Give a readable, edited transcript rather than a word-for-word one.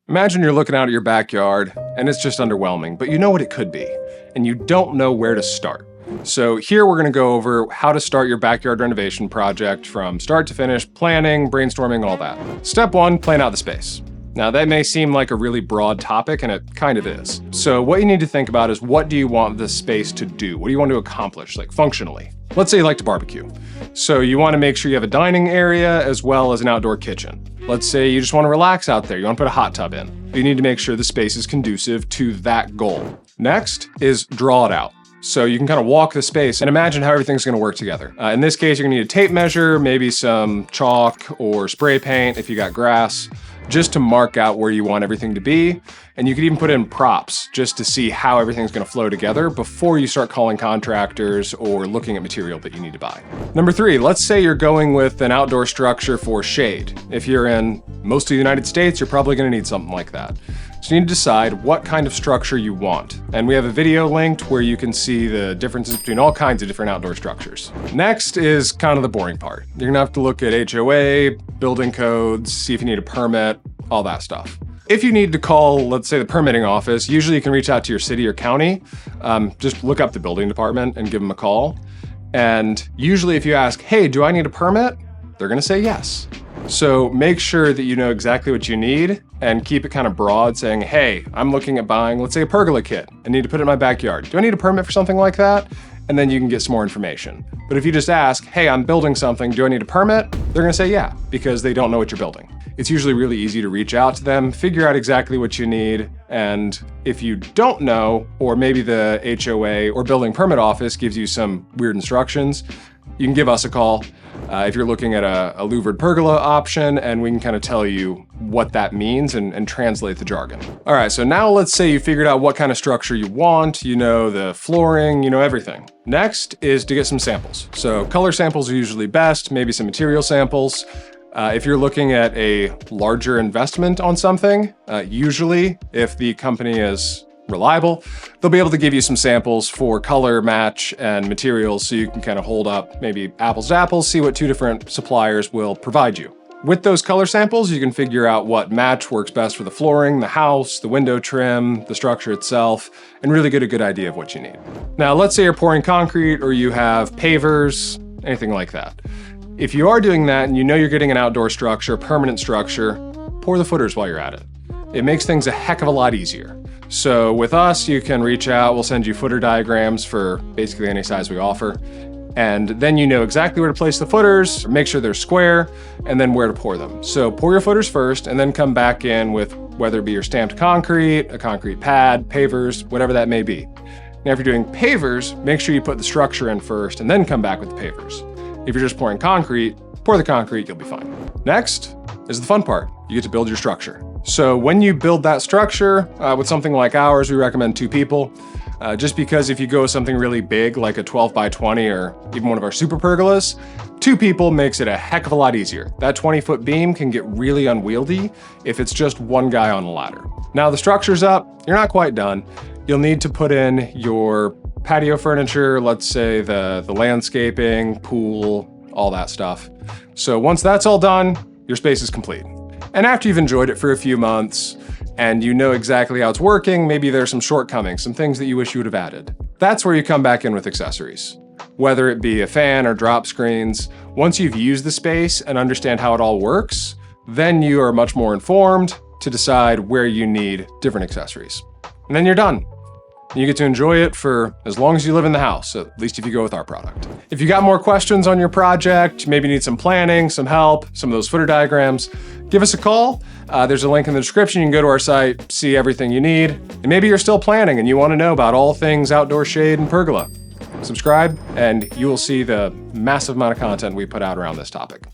Imagine you're looking out at your backyard and it's just underwhelming, but you know what it could be, and you don't know where to start. So here we're gonna go over how to start your backyard renovation project from start to finish, planning, brainstorming, all that. Step one, plan out the space. Now that may seem like a really broad topic, and it kind of is. So what you need to think about is, what do you want this space to do? What do you want to accomplish, like functionally? Let's say you like to barbecue. So you want to make sure you have a dining area as well as an outdoor kitchen. Let's say you just want to relax out there. You want to put a hot tub in. You need to make sure the space is conducive to that goal. Next is draw it out. So you can kind of walk the space and imagine how everything's going to work together. In this case, you're going to need a tape measure, maybe some chalk or spray paint if you got grass, just to mark out where you want everything to be. And you could even put in props just to see how everything's going to flow together before you start calling contractors or looking at material that you need to buy. Number three, let's say you're going with an outdoor structure for shade. If you're in most of the United States, you're probably going to need something like that. So you need to decide what kind of structure you want. And we have a video linked where you can see the differences between all kinds of different outdoor structures. Next is kind of the boring part. You're gonna have to look at HOA, building codes, see if you need a permit, all that stuff. If you need to call, let's say, the permitting office, usually you can reach out to your city or county. Just look up the building department and give them a call. And usually if you ask, hey, do I need a permit? They're gonna say yes. So make sure that you know exactly what you need and keep it kind of broad, saying, hey, I'm looking at buying, let's say, a pergola kit. I need to put it in my backyard. Do I need a permit for something like that? And then you can get some more information. But if you just ask, hey, I'm building something, do I need a permit? They're gonna say yeah, because they don't know what you're building. It's usually really easy to reach out to them, figure out exactly what you need, and if you don't know, or maybe the HOA or building permit office gives you some weird instructions, you can give us a call if you're looking at a louvered pergola option, and we can kind of tell you what that means and translate the jargon. All right, so now let's say you figured out what kind of structure you want, you know the flooring, you know everything. Next is to get some samples. So color samples are usually best, maybe some material samples. If you're looking at a larger investment on something, usually if the company is reliable, they'll be able to give you some samples for color match and materials, so you can kind of hold up maybe apples to apples, see what two different suppliers will provide you. With those color samples, you can figure out what match works best for the flooring, the house, the window trim, the structure itself, and really get a good idea of what you need. Now, let's say you're pouring concrete or you have pavers, anything like that. If you are doing that and you know you're getting an outdoor structure, permanent structure, pour the footers while you're at it. It makes things a heck of a lot easier. So with us, you can reach out, we'll send you footer diagrams for basically any size we offer. And then you know exactly where to place the footers, make sure they're square, and then where to pour them. So pour your footers first, and then come back in with whether it be your stamped concrete, a concrete pad, pavers, whatever that may be. Now, if you're doing pavers, make sure you put the structure in first, and then come back with the pavers. If you're just pouring concrete, pour the concrete, you'll be fine. Next is the fun part. You get to build your structure. So when you build that structure, with something like ours, we recommend 2 people. Just because if you go with something really big, like a 12 by 20 or even one of our super pergolas, 2 people makes it a heck of a lot easier. That 20-foot beam can get really unwieldy if it's just one guy on a ladder. Now the structure's up, you're not quite done. You'll need to put in your patio furniture, let's say the landscaping, pool, all that stuff. So once that's all done, your space is complete. And after you've enjoyed it for a few months and you know exactly how it's working, maybe there's some shortcomings, some things that you wish you would have added. That's where you come back in with accessories. Whether it be a fan or drop screens, once you've used the space and understand how it all works, then you are much more informed to decide where you need different accessories. And then you're done. You get to enjoy it for as long as you live in the house, at least if you go with our product. If you got more questions on your project, maybe need some planning, some help, some of those footer diagrams, give us a call. There's a link in the description. You can go to our site, see everything you need. And maybe you're still planning and you want to know about all things outdoor shade and pergola. Subscribe and you will see the massive amount of content we put out around this topic.